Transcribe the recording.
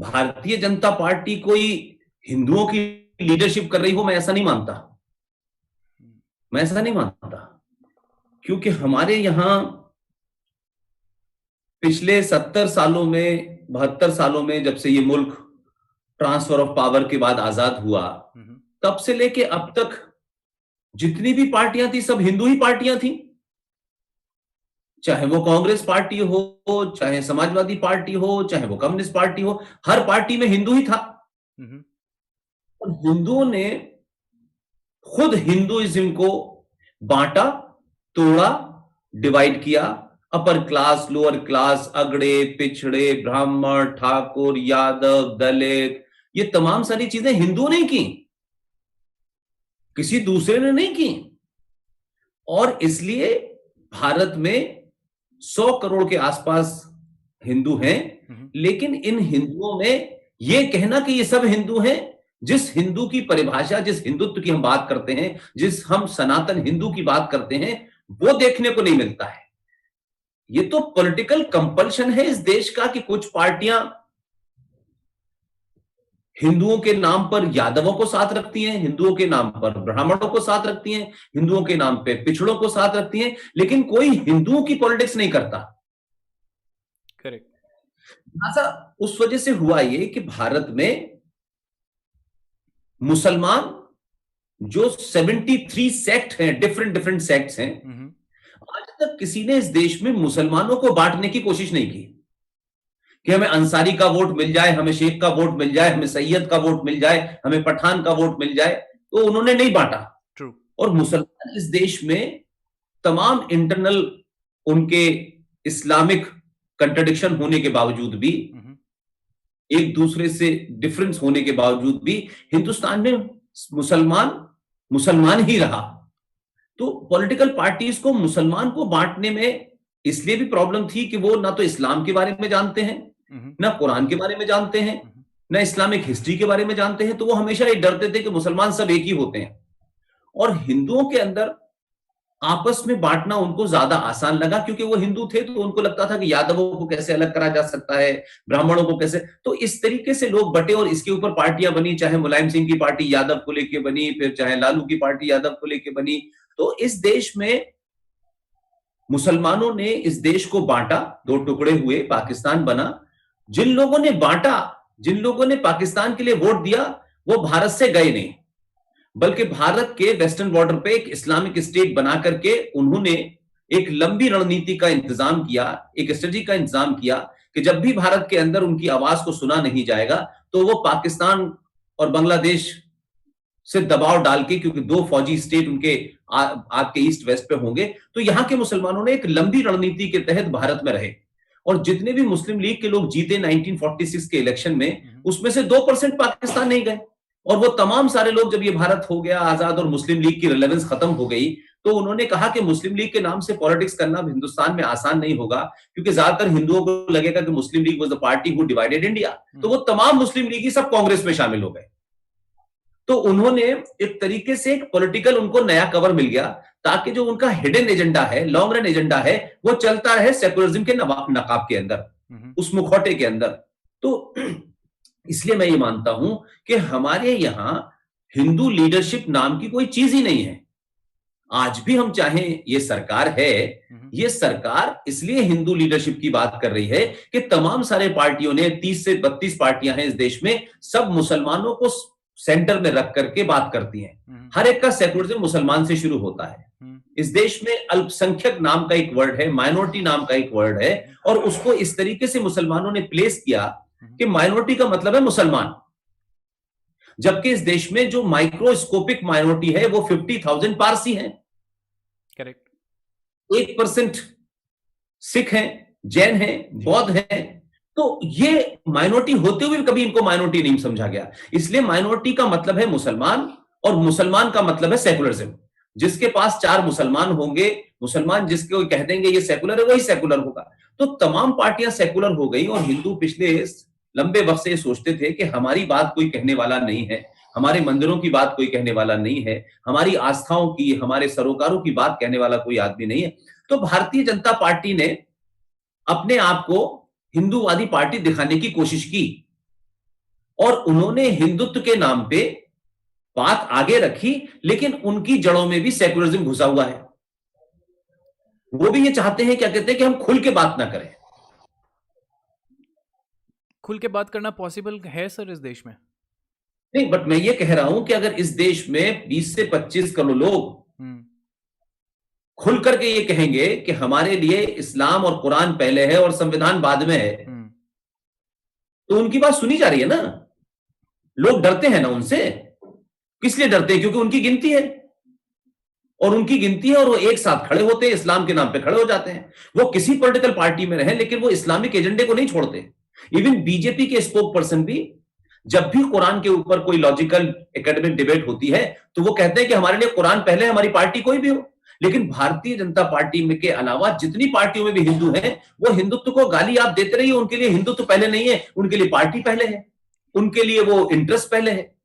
Bharatiya Janata party कोई हिंदुओं की लीडरशिप कर रही हो, मैं ऐसा नहीं मानता। मैं ऐसा नहीं मानता, क्योंकि हमारे यहां पिछले 70 सालों में, 72 सालों में, जब से ये मुल्क ट्रांसफर ऑफ पावर के बाद आजाद हुआ, तब से लेके अब तक जितनी भी पार्टियां थी सब हिंदू ही पार्टियां थी। चाहे वो कांग्रेस पार्टी हो, चाहे समाजवादी पार्टी हो, चाहे वो कम्युनिस्ट पार्टी हो, हर पार्टी में हिंदू ही था। और हिंदुओं ने खुद हिंदुइज्म को बांटा, तोड़ा, डिवाइड किया। अपर क्लास, लोअर क्लास, अगड़े, पिछड़े, ब्राह्मण, ठाकुर, यादव, दलित, ये तमाम सारी चीजें हिंदुओं ने की, किसी दूसरे ने नहीं की। और इसलिए भारत में 100 करोड़ के आसपास हिंदू हैं, लेकिन इन हिंदुओं में यह कहना कि ये सब हिंदू हैं, जिस हिंदू की परिभाषा, जिस हिंदुत्व की हम बात करते हैं, जिस हम सनातन हिंदू की बात करते हैं, वो देखने को नहीं मिलता है। ये तो पॉलिटिकल कंपल्शन है इस देश का कि कुछ पार्टियां हिंदुओं के नाम पर यादवों को साथ रखती हैं, हिंदुओं के नाम पर ब्राह्मणों को साथ रखती हैं, हिंदुओं के नाम पे पिछड़ों को साथ रखती हैं, लेकिन कोई हिंदुओं की पॉलिटिक्स नहीं करता। करेक्ट। ऐसा उस वजह से हुआ ये कि भारत में मुसलमान जो 73 सेक्ट हैं, डिफरेंट डिफरेंट सेक्ट्स हैं, आज तक किसी ने इस देश में मुसलमानों को बांटने की कोशिश नहीं की कि हमें अंसारी का वोट मिल जाए, हमें शेख का वोट मिल जाए, हमें सैयद का वोट मिल जाए, हमें पठान का वोट मिल जाए। तो उन्होंने नहीं बांटा। ट्रू। और मुसलमान इस देश में तमाम इंटरनल उनके इस्लामिक कंट्रडिक्शन होने के बावजूद भी, एक दूसरे से डिफरेंस होने के बावजूद भी, हिंदुस्तान में मुसलमान मुसलमान ही रहा। तो पॉलिटिकल पार्टीज को मुसलमान को बांटने में इसलिए भी प्रॉब्लम थी कि वो ना तो इस्लाम के बारे में जानते हैं, ना कुरान के बारे में जानते हैं, ना इस्लामिक हिस्ट्री के बारे में जानते हैं। तो वो हमेशा ये डरते थे कि मुसलमान सब एक ही होते हैं। और हिंदुओं के अंदर आपस में बांटना उनको ज्यादा आसान लगा, क्योंकि वो हिंदू थे, तो उनको लगता था कि यादवों को कैसे अलग करा जा सकता है, ब्राह्मणों को कैसे। तो इस तरीके से लोग बटे और इसके ऊपर पार्टियां बनी, चाहे मुलायम सिंह की पार्टी यादव को लेके बनी, फिर चाहे लालू की पार्टी यादव को लेके बनी। तो इस देश में मुसलमानों ने इस देश को बांटा, दो टुकड़े हुए, पाकिस्तान बना। जिन लोगों ने बांटा, जिन लोगों ने पाकिस्तान के लिए वोट दिया, वो भारत से गए नहीं, बल्कि भारत के वेस्टर्न बॉर्डर पे एक इस्लामिक स्टेट बना करके उन्होंने एक लंबी रणनीति का इंतजाम किया, एक स्ट्रेटजी का इंतजाम किया कि जब भी भारत के अंदर उनकी आवाज को सुना नहीं जाएगा, तो वो पाकिस्तान और बांग्लादेश से दबाव डाल के, क्योंकि दो फौजी स्टेट उनके आपके ईस्ट वेस्ट पे होंगे, तो यहां के मुसलमानों ने एक लंबी रणनीति के तहत भारत में रहे। और जितने भी मुस्लिम लीग के लोग जीते 1946 के इलेक्शन में, उसमें से 2% पाकिस्तान नहीं गए। और वो तमाम सारे लोग, जब ये भारत हो गया आजाद और मुस्लिम लीग की रिलेवेंस खत्म हो गई, तो उन्होंने कहा कि मुस्लिम लीग के नाम से पॉलिटिक्स करना हिंदुस्तान में आसान नहीं होगा, क्योंकि ज्यादातर हिंदुओं को लगेगा कि Muslim League was the party who divided India. तो वो तमाम मुस्लिम लीगी सब कांग्रेस में शामिल हो गए। तो उन्होंने एक तरीके से एक पॉलिटिकल उनको नया कवर मिल गया, ताकि जो उनका हिडन एजेंडा है, लॉन्ग रन एजेंडा है, वो चलता रहे सेकुलरिज्म के नकाब के अंदर, उस मुखौटे के अंदर। तो इसलिए मैं ये मानता हूं कि हमारे यहां हिंदू लीडरशिप नाम की कोई चीज ही नहीं है। आज भी हम चाहें, ये सरकार है, ये सरकार इसलिए हिंदू लीडरशिप की बात कर रही है कि तमाम सारे पार्टियों ने, 30 से 32 पार्टियां हैं इस देश में, सब मुसलमानों को सेंटर में रख करके बात करती हैं। हर एक का सेकुलरिज्म मुसलमान से शुरू होता है। इस देश में अल्पसंख्यक नाम का एक वर्ड है, माइनॉरिटी नाम का एक वर्ड है, और उसको इस तरीके से मुसलमानों ने प्लेस किया कि माइनॉरिटी का मतलब है मुसलमान, जबकि इस देश में जो माइक्रोस्कोपिक माइनॉरिटी है वो 50,000 पारसी हैं। करेक्ट। 1% सिख हैं, जैन हैं, बौद्ध हैं। तो ये माइनॉरिटी होते हुए कभी इनको माइनॉरिटी नहीं समझा गया। इसलिए माइनॉरिटी का मतलब है मुसलमान, और मुसलमान का मतलब है सेकुलरिज्म। जिसके पास 4 मुसलमान होंगे, मुसलमान जिसको कह देंगे ये सेकुलर है, वही सेकुलर होगा। तो तमाम पार्टियां सेकुलर हो गई, और हिंदू पिछले लंबे वक्त से सोचते थे कि हमारी बात कोई कहने वाला नहीं है, हमारे मंदिरों की बात कोई कहने वाला नहीं है, हमारी आस्थाओं की, हमारे सरोकारों की बात कहने वाला कोई आदमी नहीं है। तो भारतीय जनता पार्टी ने अपने आप को हिंदूवादी पार्टी दिखाने की कोशिश की, और उन्होंने हिंदुत्व के नाम पे बात आगे रखी, लेकिन उनकी जड़ों में भी सेकुलरिज्म घुसा हुआ है। वो भी ये चाहते हैं, क्या कहते हैं, कि हम खुल के बात ना करें। खुल के बात करना पॉसिबल है सर इस देश में? नहीं, बट मैं ये कह रहा हूं कि अगर इस देश में 20 से 25 करोड़ लोग खुल करके ये कहेंगे कि हमारे लिए इस्लाम और कुरान पहले है और संविधान बाद में है, तो उनकी बात सुनी जा रही है ना। लोग डरते हैं ना उनसे। किस लिए डरते हैं? क्योंकि उनकी गिनती है, और उनकी गिनती है, और वो एक साथ खड़े होते हैं, इस्लाम के नाम पे खड़े हो जाते हैं। वो किसी पॉलिटिकल पार्टी में रहे, लेकिन वो इस्लामिक एजेंडे को नहीं छोड़ते। इवन बीजेपी के स्पोक पर्सन भी जब भी कुरान के ऊपर कोई लॉजिकल एकेडमिक डिबेट होती है, तो वो कहते हैं कि हमारे लिए कुरान पहले, हमारी पार्टी कोई भी हो। लेकिन भारतीय जनता पार्टी में के अलावा जितनी पार्टियों में भी हिंदू हैं, वो हिंदुत्व को गाली आप देते रहिए, उनके लिए हिंदुत्व पहले नहीं है, उनके लिए पार्टी पहले है, उनके लिए वो इंटरेस्ट पहले है।